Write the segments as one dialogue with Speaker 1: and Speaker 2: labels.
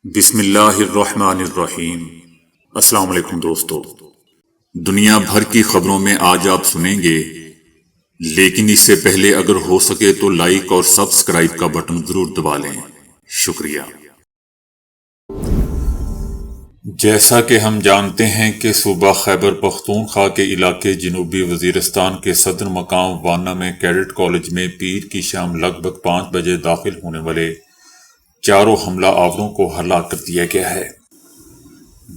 Speaker 1: بسم اللہ الرحمن الرحیم۔ السلام علیکم دوستو، دنیا بھر کی خبروں میں آج آپ سنیں گے، لیکن اس سے پہلے اگر ہو سکے تو لائک اور سبسکرائب کا بٹن ضرور دبا لیں۔ شکریہ۔ جیسا کہ ہم جانتے ہیں کہ صوبہ خیبر پختونخوا کے علاقے جنوبی وزیرستان کے صدر مقام وانا میں کیڈٹ کالج میں پیر کی شام لگ بھگ 5 بجے داخل ہونے والے چاروں حملہ آوروں کو ہلاک کر دیا گیا ہے۔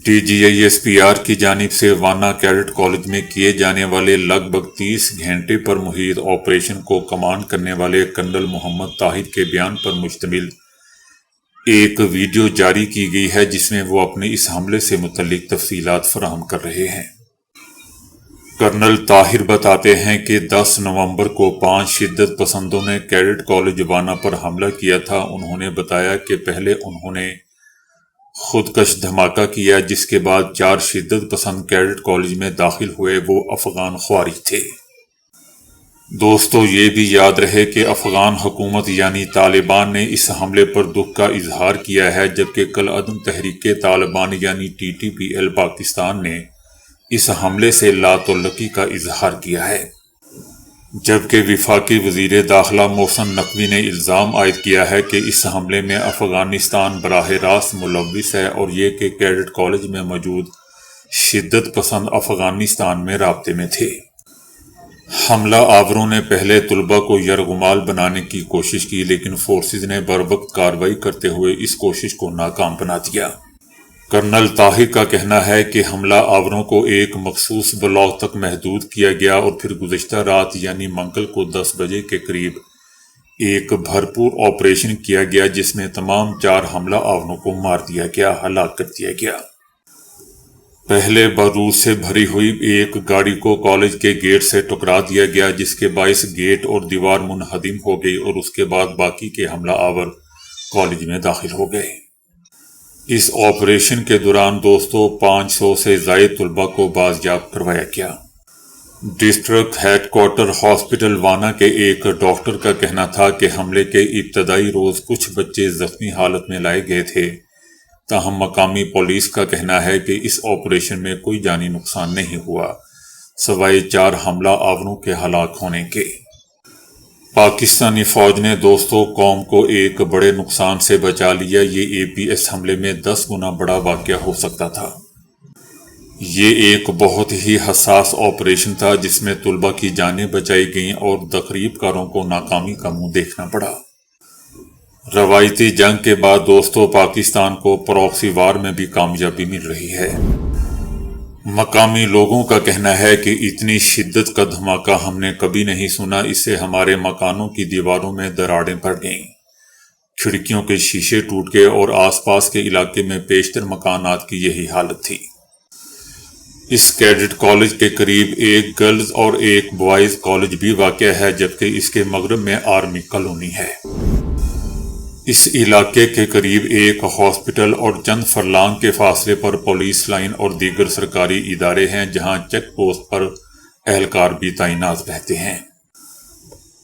Speaker 1: D G I S P R کی جانب سے وانا کیڈٹ کالج میں کیے جانے والے لگ بھگ 30 گھنٹے پر محیط آپریشن کو کمانڈ کرنے والے کرنل محمد طاہر کے بیان پر مشتمل ایک ویڈیو جاری کی گئی ہے، جس میں وہ اپنے اس حملے سے متعلق تفصیلات فراہم کر رہے ہیں۔ کرنل طاہر بتاتے ہیں کہ 10 نومبر کو 5 شدت پسندوں نے کیڈٹ کالج وانا پر حملہ کیا تھا۔ انہوں نے بتایا کہ پہلے انہوں نے خودکش دھماکہ کیا، جس کے بعد 4 شدت پسند کیڈٹ کالج میں داخل ہوئے۔ وہ افغان خوارج تھے۔ دوستو، یہ بھی یاد رہے کہ افغان حکومت یعنی طالبان نے اس حملے پر دکھ کا اظہار کیا ہے، جبکہ کالعدم تحریک طالبان یعنی T T P L Pakistan نے اس حملے سے لا تعلقی کا اظہار کیا ہے، جبکہ وفاقی وزیر داخلہ محسن نقوی نے الزام عائد کیا ہے کہ اس حملے میں افغانستان براہ راست ملوث ہے اور یہ کہ کیڈٹ کالج میں موجود شدت پسند افغانستان میں رابطے میں تھے۔ حملہ آوروں نے پہلے طلبہ کو یرغمال بنانے کی کوشش کی، لیکن فورسز نے بروقت کارروائی کرتے ہوئے اس کوشش کو ناکام بنا دیا۔ کرنل طاہر کا کہنا ہے کہ حملہ آوروں کو ایک مخصوص بلاک تک محدود کیا گیا اور پھر گزشتہ رات یعنی منگل کو 10 بجے کے قریب ایک بھرپور آپریشن کیا گیا، جس میں تمام 4 حملہ آوروں کو مار دیا گیا، ہلاک کر دیا گیا۔ پہلے بارود سے بھری ہوئی ایک گاڑی کو کالج کے گیٹ سے ٹکرا دیا گیا، جس کے باعث گیٹ اور دیوار منہدم ہو گئی اور اس کے بعد باقی کے حملہ آور کالج میں داخل ہو گئے۔ اس آپریشن کے دوران دوستو 500 سے زائد طلبہ کو بازیاب کروایا گیا۔ ڈسٹرکٹ ہیڈ کوارٹر ہاسپٹل وانا کے ایک ڈاکٹر کا کہنا تھا کہ حملے کے ابتدائی روز کچھ بچے زخمی حالت میں لائے گئے تھے، تاہم مقامی پولیس کا کہنا ہے کہ اس آپریشن میں کوئی جانی نقصان نہیں ہوا، سوائے 4 حملہ آوروں کے ہلاک ہونے کے۔ پاکستانی فوج نے دوستو قوم کو ایک بڑے نقصان سے بچا لیا۔ یہ اے پی ایس حملے میں 10 گنا بڑا واقعہ ہو سکتا تھا۔ یہ ایک بہت ہی حساس آپریشن تھا، جس میں طلبہ کی جانیں بچائی گئیں اور تخریب کاروں کو ناکامی کا منہ دیکھنا پڑا۔ روایتی جنگ کے بعد دوستو پاکستان کو پراکسی وار میں بھی کامیابی مل رہی ہے۔ مقامی لوگوں کا کہنا ہے کہ اتنی شدت کا دھماکہ ہم نے کبھی نہیں سنا، اس سے ہمارے مکانوں کی دیواروں میں دراڑیں پڑ گئیں، کھڑکیوں کے شیشے ٹوٹ گئے اور آس پاس کے علاقے میں بیشتر مکانات کی یہی حالت تھی۔ اس کیڈٹ کالج کے قریب ایک گرلز اور ایک بوائز کالج بھی واقع ہے، جبکہ اس کے مغرب میں آرمی کالونی ہے۔ اس علاقے کے قریب ایک ہاسپٹل اور چند فرلانگ کے فاصلے پر پولیس لائن اور دیگر سرکاری ادارے ہیں، جہاں چیک پوسٹ پر اہلکار بھی تعینات رہتے ہیں۔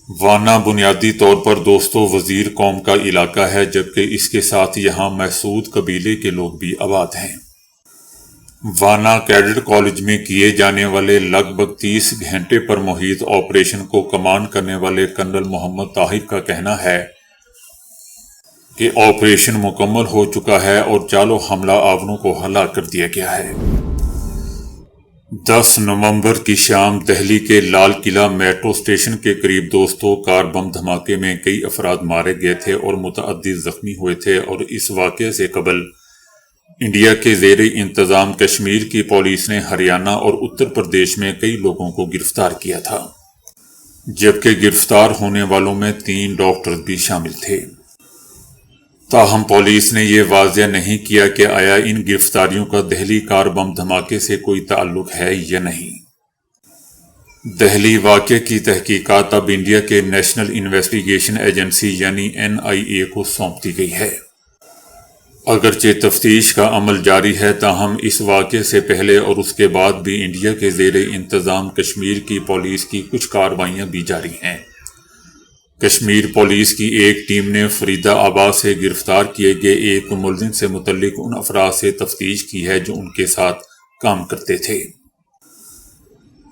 Speaker 1: وانا بنیادی طور پر دوستو وزیر قوم کا علاقہ ہے، جبکہ اس کے ساتھ یہاں محسود قبیلے کے لوگ بھی آباد ہیں۔ وانا کیڈٹ کالج میں کیے جانے والے لگ بھگ 30 گھنٹے پر محیط آپریشن کو کمانڈ کرنے والے کرنل محمد طاہر کا کہنا ہے کہ آپریشن مکمل ہو چکا ہے اور چالوں حملہ آوروں کو ہلاک کر دیا گیا ہے۔ 10 نومبر کی شام دہلی کے لال قلعہ میٹرو اسٹیشن کے قریب دوستو کار بم دھماکے میں کئی افراد مارے گئے تھے اور متعدد زخمی ہوئے تھے، اور اس واقعے سے قبل انڈیا کے زیر انتظام کشمیر کی پولیس نے ہریانہ اور اتر پردیش میں کئی لوگوں کو گرفتار کیا تھا، جبکہ گرفتار ہونے والوں میں 3 ڈاکٹر بھی شامل تھے۔ تاہم پولیس نے یہ واضح نہیں کیا کہ آیا ان گرفتاریوں کا دہلی کار بم دھماکے سے کوئی تعلق ہے یا نہیں۔ دہلی واقعے کی تحقیقات اب انڈیا کے نیشنل انویسٹیگیشن ایجنسی یعنی NIA کو سونپ دی گئی ہے۔ اگرچہ تفتیش کا عمل جاری ہے، تاہم اس واقعے سے پہلے اور اس کے بعد بھی انڈیا کے زیر انتظام کشمیر کی پولیس کی کچھ کارروائیاں بھی جاری ہیں۔ کشمیر پولیس کی ایک ٹیم نے فرید آباد سے گرفتار کیے گئے ایک ملزم سے متعلق ان افراد سے تفتیش کی ہے جو ان کے ساتھ کام کرتے تھے۔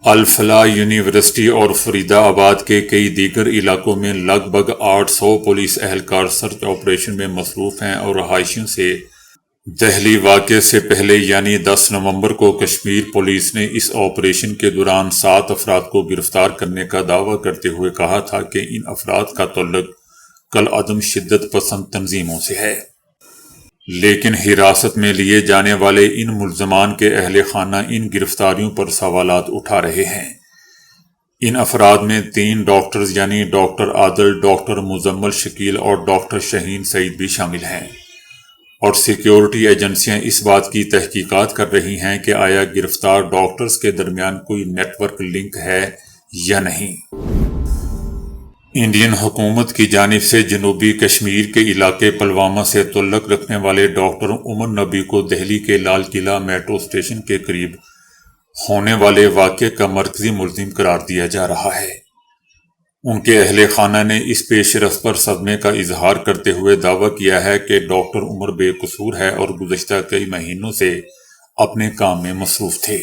Speaker 1: الفلاح یونیورسٹی اور فرید آباد کے کئی دیگر علاقوں میں لگ بھگ 800 پولیس اہلکار سرچ آپریشن میں مصروف ہیں اور رہائشیوں سے دہلی واقعے سے پہلے یعنی 10 نومبر کو کشمیر پولیس نے اس آپریشن کے دوران 7 افراد کو گرفتار کرنے کا دعویٰ کرتے ہوئے کہا تھا کہ ان افراد کا تعلق کالعدم شدت پسند تنظیموں سے ہے، لیکن حراست میں لیے جانے والے ان ملزمان کے اہل خانہ ان گرفتاریوں پر سوالات اٹھا رہے ہیں۔ ان افراد میں 3 ڈاکٹرز یعنی ڈاکٹر عادل، ڈاکٹر مزمل شکیل اور ڈاکٹر شہین سعید بھی شامل ہیں، اور سیکیورٹی ایجنسیاں اس بات کی تحقیقات کر رہی ہیں کہ آیا گرفتار ڈاکٹرز کے درمیان کوئی نیٹ ورک لنک ہے یا نہیں۔ انڈین حکومت کی جانب سے جنوبی کشمیر کے علاقے پلوامہ سے تعلق رکھنے والے ڈاکٹر عمر نبی کو دہلی کے لال قلعہ میٹرو اسٹیشن کے قریب ہونے والے واقعے کا مرکزی ملزم قرار دیا جا رہا ہے۔ ان کے اہل خانہ نے اس پیش رفت پر صدمے کا اظہار کرتے ہوئے دعویٰ کیا ہے کہ ڈاکٹر عمر بے قصور ہے اور گزشتہ کئی مہینوں سے اپنے کام میں مصروف تھے۔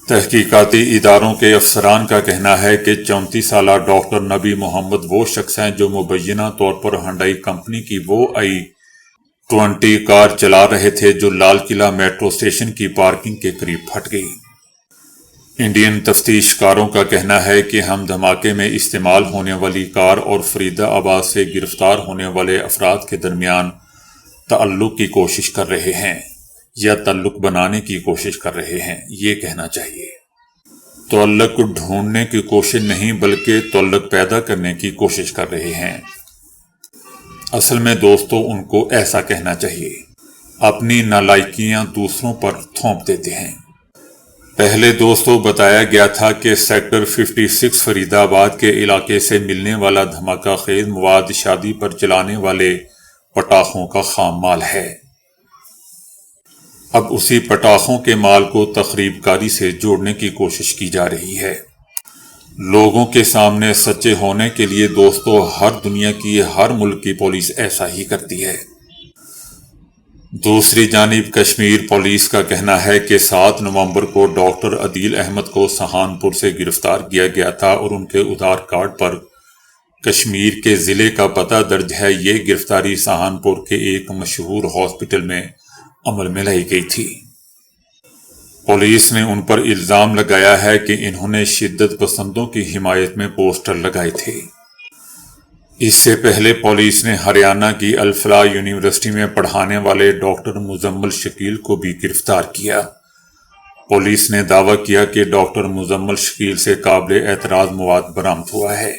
Speaker 1: تحقیقاتی اداروں کے افسران کا کہنا ہے کہ 34 سالہ ڈاکٹر نبی محمد وہ شخص ہیں جو مبینہ طور پر ہنڈائی کمپنی کی وہ i20 کار چلا رہے تھے جو لال قلعہ میٹرو اسٹیشن کی پارکنگ کے قریب پھٹ گئی۔ انڈین تفتیش کاروں کا کہنا ہے کہ ہم دھماکے میں استعمال ہونے والی کار اور فرید آباد سے گرفتار ہونے والے افراد کے درمیان تعلق کی کوشش کر رہے ہیں یا تعلق بنانے کی کوشش کر رہے ہیں، یہ کہنا چاہیے۔ تعلق ڈھونڈنے کی کوشش نہیں بلکہ تعلق پیدا کرنے کی کوشش کر رہے ہیں۔ اصل میں دوستو ان کو ایسا کہنا چاہیے، اپنی نالائکیاں دوسروں پر تھوپ دیتے ہیں۔ پہلے دوستو بتایا گیا تھا کہ سیکٹر 56 فرید آباد کے علاقے سے ملنے والا دھماکہ خیز مواد شادی پر چلانے والے پٹاخوں کا خام مال ہے۔ اب اسی پٹاخوں کے مال کو تخریب کاری سے جوڑنے کی کوشش کی جا رہی ہے۔ لوگوں کے سامنے سچے ہونے کے لیے دوستو ہر دنیا کی ہر ملک کی پولیس ایسا ہی کرتی ہے۔ دوسری جانب کشمیر پولیس کا کہنا ہے کہ 7 نومبر کو ڈاکٹر عدیل احمد کو سہارنپور سے گرفتار کیا گیا تھا اور ان کے آدھار کارڈ پر کشمیر کے ضلع کا پتہ درج ہے۔ یہ گرفتاری سہارنپور کے ایک مشہور ہاسپٹل میں عمل میں لائی گئی تھی۔ پولیس نے ان پر الزام لگایا ہے کہ انہوں نے شدت پسندوں کی حمایت میں پوسٹر لگائے تھے۔ اس سے پہلے پولیس نے ہریانہ کی الفلاح یونیورسٹی میں پڑھانے والے ڈاکٹر مزمل شکیل کو بھی گرفتار کیا۔ پولیس نے دعویٰ کیا کہ ڈاکٹر مزمل شکیل سے قابل اعتراض مواد برآمد ہوا ہے۔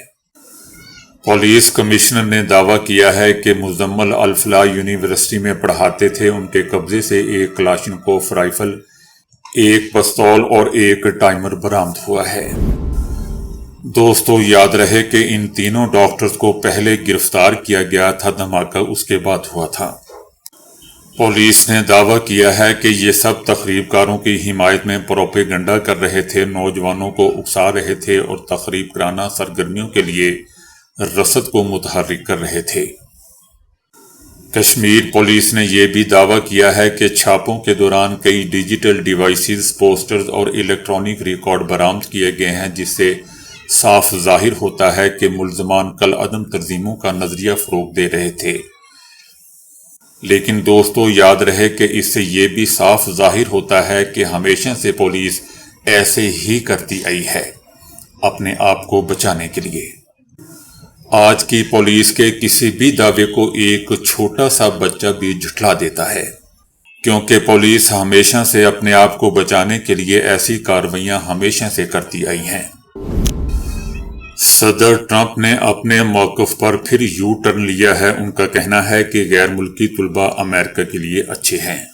Speaker 1: پولیس کمشنر نے دعویٰ کیا ہے کہ مزمل الفلاح یونیورسٹی میں پڑھاتے تھے۔ ان کے قبضے سے ایک کلاشنکوف رائفل، ایک پستول اور ایک ٹائمر برآمد ہوا ہے۔ دوستو یاد رہے کہ ان تینوں ڈاکٹرز کو پہلے گرفتار کیا گیا تھا، دھماکہ اس کے بعد ہوا تھا۔ پولیس نے دعویٰ کیا ہے کہ یہ سب تخریب کاروں کی حمایت میں پروپیگنڈا کر رہے تھے، نوجوانوں کو اکسا رہے تھے اور تخریب کارانہ سرگرمیوں کے لیے رصد کو متحرک کر رہے تھے۔ کشمیر پولیس نے یہ بھی دعویٰ کیا ہے کہ چھاپوں کے دوران کئی ڈیجیٹل ڈیوائسز، پوسٹرز اور الیکٹرانک ریکارڈ برآمد کیے گئے ہیں، جس سے صاف ظاہر ہوتا ہے کہ ملزمان کالعدم تنظیموں کا نظریہ فروغ دے رہے تھے۔ لیکن دوستو یاد رہے کہ اس سے یہ بھی صاف ظاہر ہوتا ہے کہ ہمیشہ سے پولیس ایسے ہی کرتی آئی ہے اپنے آپ کو بچانے کے لیے۔ آج کی پولیس کے کسی بھی دعوے کو ایک چھوٹا سا بچہ بھی جھٹلا دیتا ہے، کیونکہ پولیس ہمیشہ سے اپنے آپ کو بچانے کے لیے ایسی کارروائیاں ہمیشہ سے کرتی آئی ہیں۔ صدر ٹرمپ نے اپنے موقف پر پھر یو ٹرن لیا ہے۔ ان کا کہنا ہے کہ غیر ملکی طلباء امریکہ کے لیے اچھے ہیں۔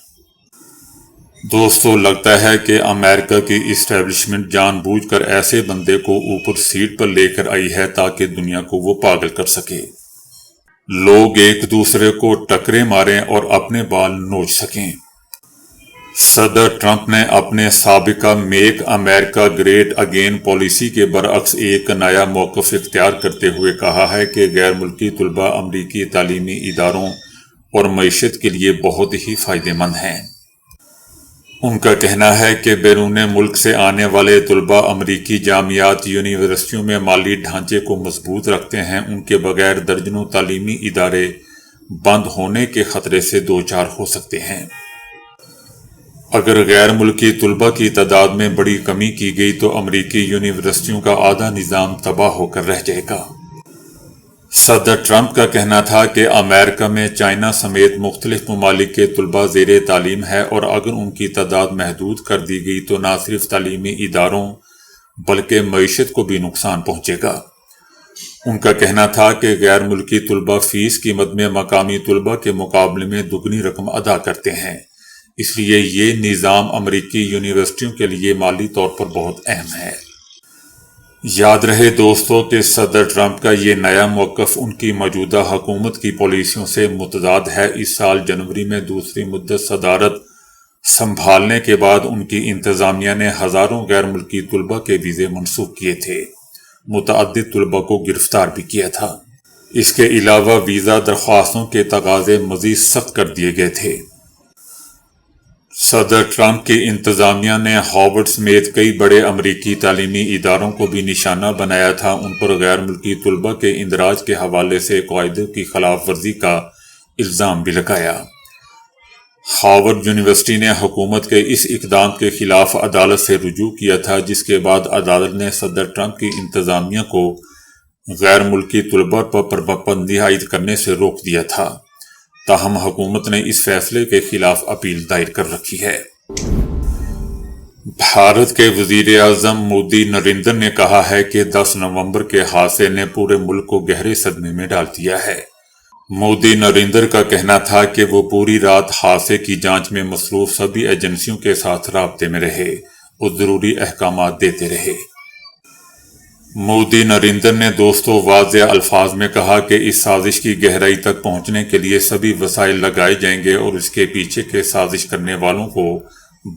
Speaker 1: دوستو لگتا ہے کہ امریکہ کی اسٹیبلشمنٹ جان بوجھ کر ایسے بندے کو اوپر سیٹ پر لے کر آئی ہے تاکہ دنیا کو وہ پاگل کر سکے، لوگ ایک دوسرے کو ٹکرے ماریں اور اپنے بال نوچ سکیں۔ صدر ٹرمپ نے اپنے سابقہ میک امریکہ گریٹ اگین پالیسی کے برعکس ایک نیا موقف اختیار کرتے ہوئے کہا ہے کہ غیر ملکی طلباء امریکی تعلیمی اداروں اور معیشت کے لیے بہت ہی فائدہ مند ہیں۔ ان کا کہنا ہے کہ بیرون ملک سے آنے والے طلباء امریکی جامعات یونیورسٹیوں میں مالی ڈھانچے کو مضبوط رکھتے ہیں، ان کے بغیر درجنوں تعلیمی ادارے بند ہونے کے خطرے سے دوچار ہو سکتے ہیں۔ اگر غیر ملکی طلباء کی تعداد میں بڑی کمی کی گئی تو امریکی یونیورسٹیوں کا آدھا نظام تباہ ہو کر رہ جائے گا۔ صدر ٹرمپ کا کہنا تھا کہ امریکہ میں چائنا سمیت مختلف ممالک کے طلباء زیر تعلیم ہے اور اگر ان کی تعداد محدود کر دی گئی تو نہ صرف تعلیمی اداروں بلکہ معیشت کو بھی نقصان پہنچے گا۔ ان کا کہنا تھا کہ غیر ملکی طلباء فیس قیمت میں مقامی طلباء کے مقابلے میں دگنی رقم ادا کرتے ہیں، اس لیے یہ نظام امریکی یونیورسٹیوں کے لیے مالی طور پر بہت اہم ہے۔ یاد رہے دوستو کہ صدر ٹرمپ کا یہ نیا موقف ان کی موجودہ حکومت کی پالیسیوں سے متضاد ہے۔ اس سال جنوری میں دوسری مدت صدارت سنبھالنے کے بعد ان کی انتظامیہ نے ہزاروں غیر ملکی طلباء کے ویزے منسوخ کیے تھے، متعدد طلباء کو گرفتار بھی کیا تھا۔ اس کے علاوہ ویزا درخواستوں کے تقاضے مزید سخت کر دیے گئے تھے۔ صدر ٹرمپ کی انتظامیہ نے ہارورڈ سمیت کئی بڑے امریکی تعلیمی اداروں کو بھی نشانہ بنایا تھا۔ ان پر غیر ملکی طلباء کے اندراج کے حوالے سے قاعدوں کی خلاف ورزی کا الزام بھی لگایا۔ ہارورڈ یونیورسٹی نے حکومت کے اس اقدام کے خلاف عدالت سے رجوع کیا تھا، جس کے بعد عدالت نے صدر ٹرمپ کی انتظامیہ کو غیر ملکی طلباء پر پابندی عائد کرنے سے روک دیا تھا۔ تاہم حکومت نے اس فیصلے کے خلاف اپیل دائر کر رکھی ہے۔ بھارت کے وزیر اعظم مودی نریندر نے کہا ہے کہ 10 نومبر کے حادثے نے پورے ملک کو گہرے صدمے میں ڈال دیا ہے۔ مودی نریندر کا کہنا تھا کہ وہ پوری رات حادثے کی جانچ میں مصروف سبھی ایجنسیوں کے ساتھ رابطے میں رہے اور ضروری احکامات دیتے رہے۔ مودی نریندر نے دوستو واضح الفاظ میں کہا کہ اس سازش کی گہرائی تک پہنچنے کے لیے سبھی وسائل لگائے جائیں گے اور اس کے پیچھے کے سازش کرنے والوں کو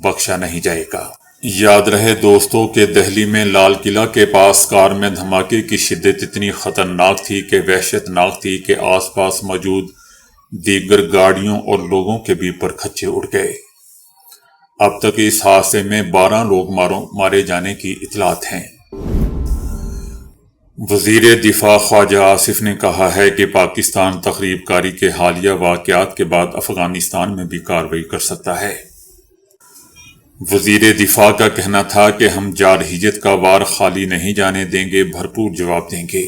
Speaker 1: بخشا نہیں جائے گا۔ یاد رہے دوستو کہ دہلی میں لال قلعہ کے پاس کار میں دھماکے کی شدت اتنی خطرناک تھی کہ وحشت ناک تھی کہ آس پاس موجود دیگر گاڑیوں اور لوگوں کے بھی پر کھچے اڑ گئے۔ اب تک اس حادثے میں 12 لوگ مارے جانے کی اطلاعات ہیں۔ وزیر دفاع خواجہ آصف نے کہا ہے کہ پاکستان تخریب کاری کے حالیہ واقعات کے بعد افغانستان میں بھی کارروائی کر سکتا ہے۔ وزیر دفاع کا کہنا تھا کہ ہم جارحیت کا وار خالی نہیں جانے دیں گے، بھرپور جواب دیں گے۔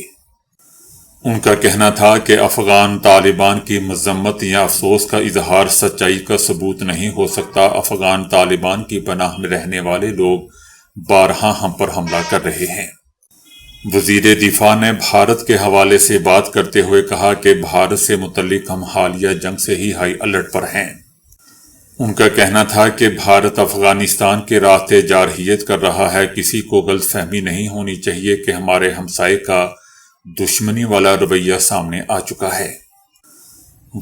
Speaker 1: ان کا کہنا تھا کہ افغان طالبان کی مذمت یا افسوس کا اظہار سچائی کا ثبوت نہیں ہو سکتا۔ افغان طالبان کی پناہ میں رہنے والے لوگ بارہا ہم پر حملہ کر رہے ہیں۔ وزیر دفاع نے بھارت کے حوالے سے بات کرتے ہوئے کہا کہ بھارت سے متعلق ہم حالیہ جنگ سے ہی ہائی الرٹ پر ہیں۔ ان کا کہنا تھا کہ بھارت افغانستان کے راستے جارحیت کر رہا ہے۔ کسی کو غلط فہمی نہیں ہونی چاہیے کہ ہمارے ہمسائے کا دشمنی والا رویہ سامنے آ چکا ہے۔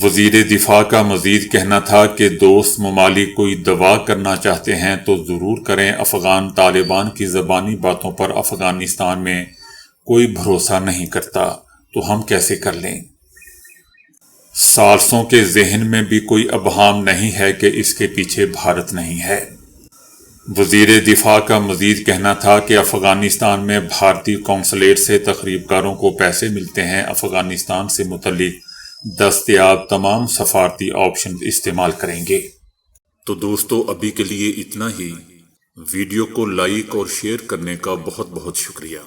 Speaker 1: وزیر دفاع کا مزید کہنا تھا کہ دوست ممالک کوئی دعویٰ کرنا چاہتے ہیں تو ضرور کریں۔ افغان طالبان کی زبانی باتوں پر افغانستان میں کوئی بھروسہ نہیں کرتا تو ہم کیسے کر لیں؟ ثالثوں کے ذہن میں بھی کوئی ابہام نہیں ہے کہ اس کے پیچھے بھارت نہیں ہے۔ وزیر دفاع کا مزید کہنا تھا کہ افغانستان میں بھارتی قونصلیٹ سے تخریب کاروں کو پیسے ملتے ہیں۔ افغانستان سے متعلق دستیاب تمام سفارتی آپشن استعمال کریں گے۔ تو دوستو ابھی کے لیے اتنا ہی۔ ویڈیو کو لائک اور شیئر کرنے کا بہت بہت شکریہ۔